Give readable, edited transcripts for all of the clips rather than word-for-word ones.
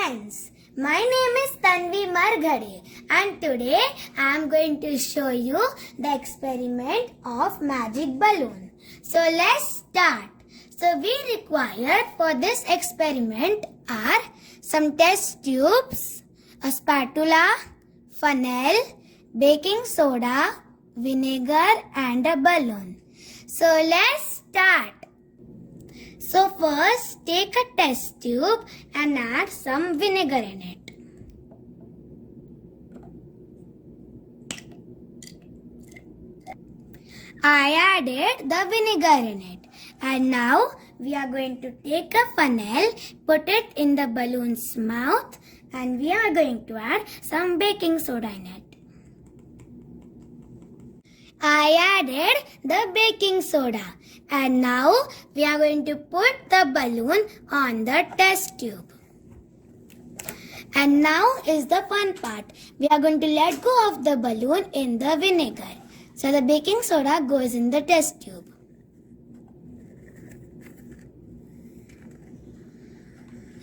friends, my name is Tanvi Marghade and today I am going to show you the experiment of magic balloon. So let's start. So we require for this experiment are some test tubes, a spatula, funnel, baking soda, vinegar and a balloon. So let's start. So first take a test tube and add some vinegar in it. I added the vinegar in it. And now we are going to take a funnel, put it in the balloon's mouth and we are going to add some baking soda in it. I added the baking soda and now we are going to put the balloon on the test tube. And now is the fun part. We are going to let go of the balloon in the vinegar. So the baking soda goes in the test tube.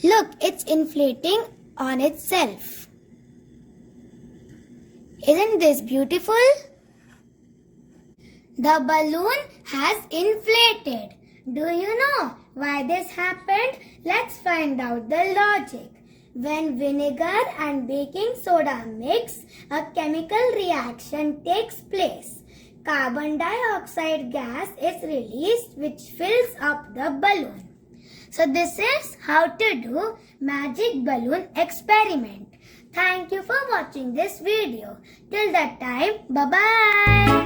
Look, it's inflating on itself. Isn't this beautiful? The balloon has inflated. Do you know why this happened? Let's find out the logic. When vinegar and baking soda mix, a chemical reaction takes place. Carbon dioxide gas is released which fills up the balloon. So this is how to do magic balloon experiment. Thank you for watching this video. Till that time, bye-bye.